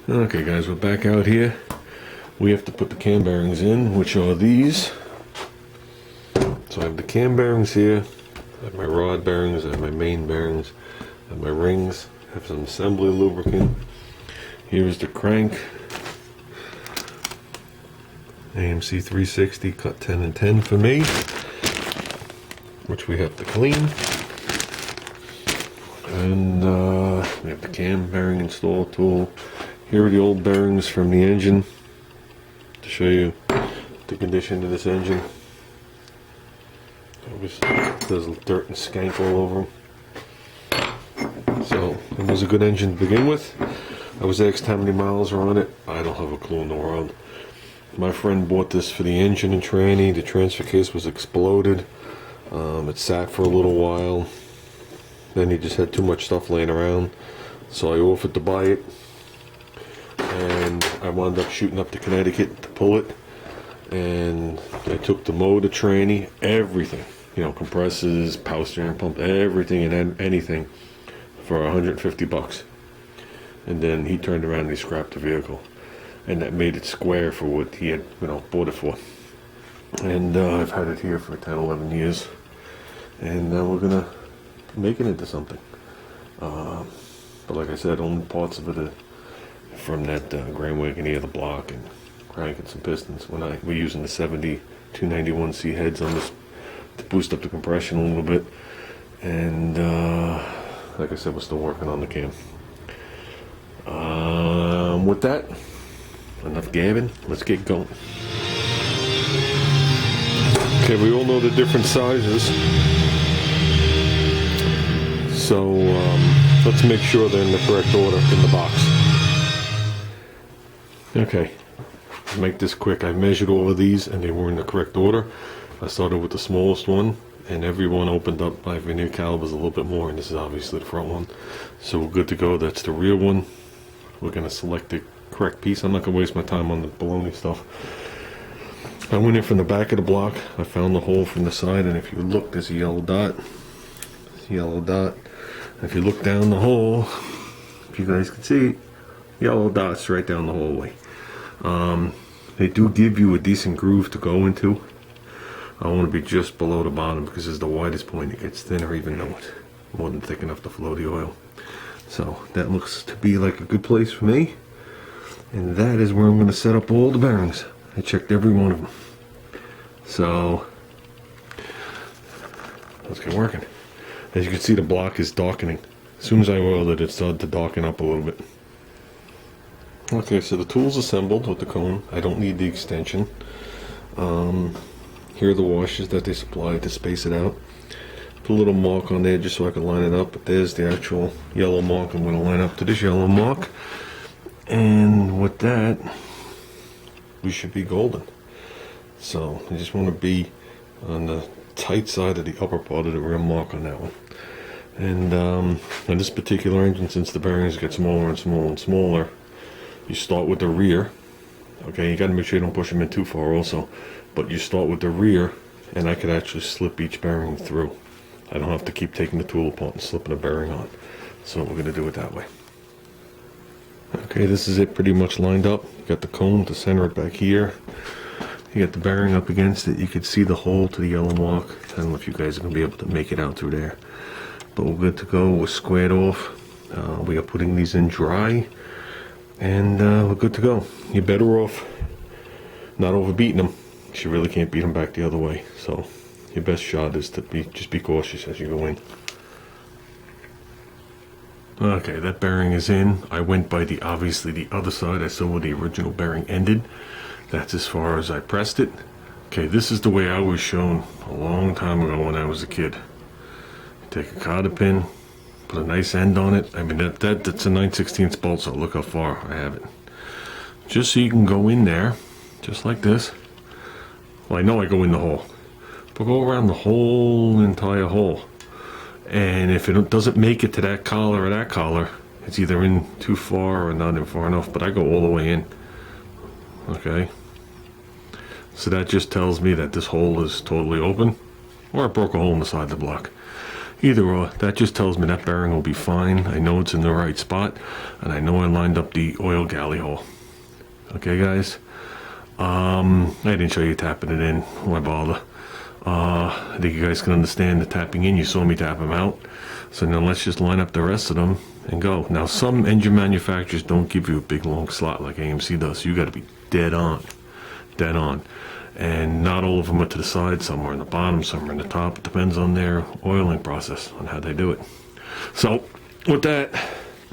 Okay guys, we're back out here. We have to put the cam bearings in, which are these. So I have the cam bearings here, I have my rod bearings, I have my main bearings, I have my rings, I have some assembly lubricant. Here's the crank. AMC 360 cut 10 and 10 for me, which we have to clean. And we have the cam bearing install tool. Here are the old bearings from the engine to show you the condition of this engine. There's dirt and skank all over them. So it was a good engine to begin with. I was asked how many miles are on it. I don't have a clue in the world. My friend bought this for the engine and tranny. The transfer case was exploded. It sat for a little while. Then he just had too much stuff laying around. So I offered to buy it. And I wound up shooting up to Connecticut to pull it. And I took the motor, tranny, everything. You know, compressors, power steering pump, everything and anything for $150. And then he turned around and he scrapped the vehicle. And that made it square for what he had, bought it for. And I've had it here for 10, 11 years. And now we're gonna make it into something. But like I said, only parts of it are from that Grand Wagoneer, the block, and crank and some pistons. We're using the 70 291C heads on this to boost up the compression a little bit. And like I said, we're still working on the cam. With that, enough gabbing, let's get going. Okay, we all know the different sizes. So let's make sure they're in the correct order in the box. Okay, to make this quick, I measured all of these and they were in the correct order. I started with the smallest one and every one opened up by vernier calibers a little bit more, and this is obviously the front one. So we're good to go. That's the rear one. We're going to select the correct piece. I'm not going to waste my time on the baloney stuff. I went in from the back of the block. I found the hole from the side, and if you look, there's a yellow dot. Yellow dot. If you look down the hole, if you guys can see, yellow dots right down the hallway. They do give you a decent groove to go into. I want to be just below the bottom because it's the widest point. It gets thinner even though it's more than thick enough to flow the oil. So that looks to be like a good place for me. And that is where I'm going to set up all the bearings. I checked every one of them. So let's get working. As you can see, the block is darkening. As soon as I oiled it, it started to darken up a little bit. Okay, so the tool's assembled with the cone. I don't need the extension. Here are the washers that they supply to space it out. Put a little mark on there just so I can line it up, but there's the actual yellow mark. I'm going to line up to this yellow mark. And with that, we should be golden. So I just want to be on the tight side of the upper part of the rim mark on that one. And on this particular engine, since the bearings get smaller and smaller and smaller, you start with the rear. Okay, you got to make sure you don't push them in too far also. But you start with the rear, and I could actually slip each bearing through. I don't have to keep taking the tool apart and slipping a bearing on. So we're going to do it that way. Okay, this is it pretty much lined up. You got the cone to center it back here. You got the bearing up against it. You can see the hole to the yellow mark. I don't know if you guys are going to be able to make it out through there. But we're good to go. We're squared off. We are putting these in dry. And we're good to go. You're better off not overbeating them. You really can't beat them back the other way. So your best shot is to just be cautious as you go in. Okay, that bearing is in. I went by obviously the other side. I saw where the original bearing ended. That's as far as I pressed it. Okay, this is the way I was shown a long time ago when I was a kid. Take a cotter pin, put a nice end on it. I mean, that's a 9/16 bolt, so look how far I have it. Just so you can go in there, just like this. Well, I know I go in the hole, but go around the whole entire hole. And if it doesn't make it to that collar or that collar, it's either in too far or not in far enough, but I go all the way in. Okay. So that just tells me that this hole is totally open, or I broke a hole in the side of the block. Either or, that just tells me that bearing will be fine. I know it's in the right spot, and I know I lined up the oil galley hole. Okay, guys? I didn't show you tapping it in. Why bother? I think you guys can understand the tapping in. You saw me tap them out. So now let's just line up the rest of them and go. Now, some engine manufacturers don't give you a big long slot like AMC does. So you got to be dead on. Dead on. And not all of them are to the side. Some are in the bottom, some are in the top. It depends on their oiling process, on how they do it. So, with that,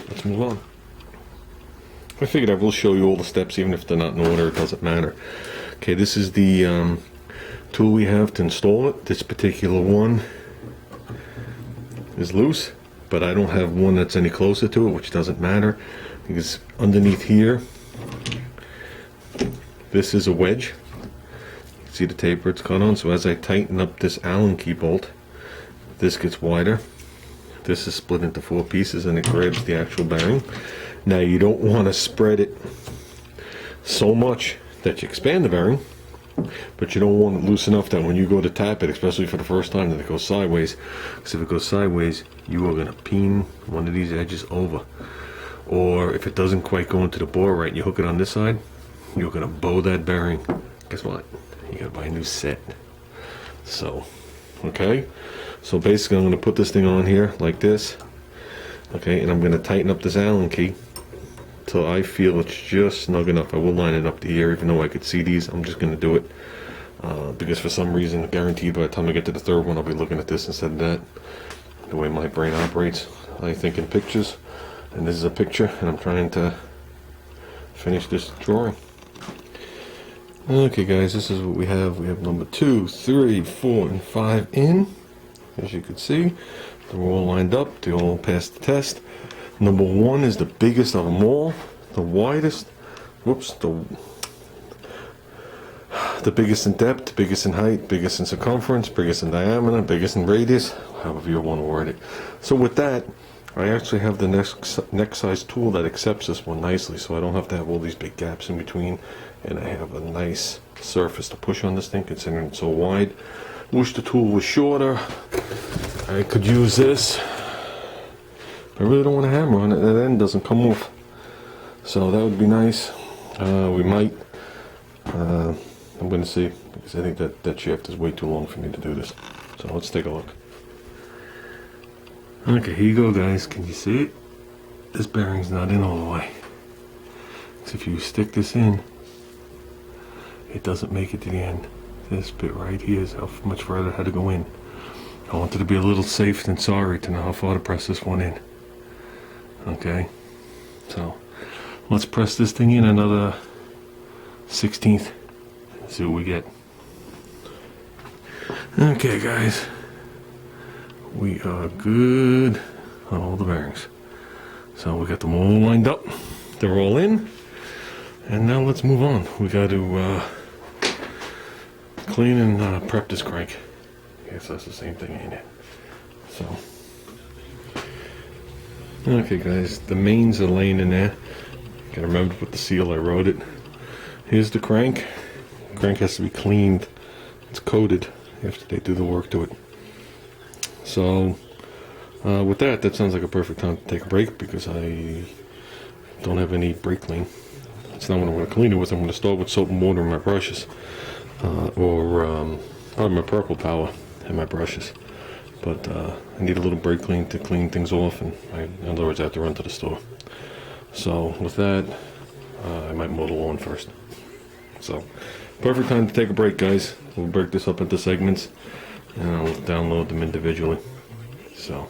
let's move on. I figured I will show you all the steps, even if they're not in order, it doesn't matter. Okay, this is the tool we have to install it. This particular one is loose, but I don't have one that's any closer to it, which doesn't matter, because underneath here, this is a wedge. See the taper it's cut on, so as I tighten up this Allen key bolt, this gets wider. This is split into 4 pieces and it grabs the actual bearing. Now you don't want to spread it so much that you expand the bearing, but you don't want it loose enough that when you go to tap it, especially for the first time, that it goes sideways. Because if it goes sideways, you are going to peen one of these edges over. Or if it doesn't quite go into the bore right and you hook it on this side, you're going to bow that bearing. Guess what? You gotta buy a new set. So, okay, so basically I'm gonna put this thing on here like this, okay, and I'm gonna tighten up this Allen key till I feel it's just snug enough. I will line it up to here, even though I could see these. I'm just gonna do it because for some reason, guaranteed by the time I get to the third one, I'll be looking at this instead of that. The way my brain operates, I think in pictures, and this is a picture, and I'm trying to finish this drawing. Okay guys, this is what we have. We have number 2, 3, 4, and 5 in. As you can see, they're all lined up. They all passed the test. Number 1 is the biggest of them all. The widest, whoops, the biggest in depth, biggest in height, biggest in circumference, biggest in diameter, biggest in radius, however you want to word it. So with that, I actually have the next size tool that accepts this one nicely, so I don't have to have all these big gaps in between, and I have a nice surface to push on this thing considering it's so wide. Wish the tool was shorter. I could use this. I really don't want to hammer on it. That end doesn't come off, so that would be nice. We might. I'm going to see, because I think that shaft is way too long for me to do this. So let's take a look. Okay, here you go guys, can you see it? This bearing's not in all the way. So if you stick this in, it doesn't make it to the end. This bit right here is how much further it had to go in. I wanted to be a little safe than sorry to know how far to press this one in. Okay, so let's press this thing in another 16th. See what we get. Okay guys, we are good on all the bearings. So we got them all lined up. They're all in. And now let's move on. We got to clean and prep this crank. I guess that's the same thing, ain't it? So, okay guys, the mains are laying in there. Gotta remember to put the seal, I wrote it. Here's the crank. The crank has to be cleaned. It's coated after they do the work to it. So, with that sounds like a perfect time to take a break because I don't have any brake clean. It's not what I'm going to clean it with. I'm going to start with soap and water and my brushes. Or my Purple Power and my brushes. But I need a little brake clean to clean things off, and in other words, I have to run to the store. So with that, I might mow the lawn first. So, perfect time to take a break, guys. We'll break this up into segments, and I'll download them individually. So.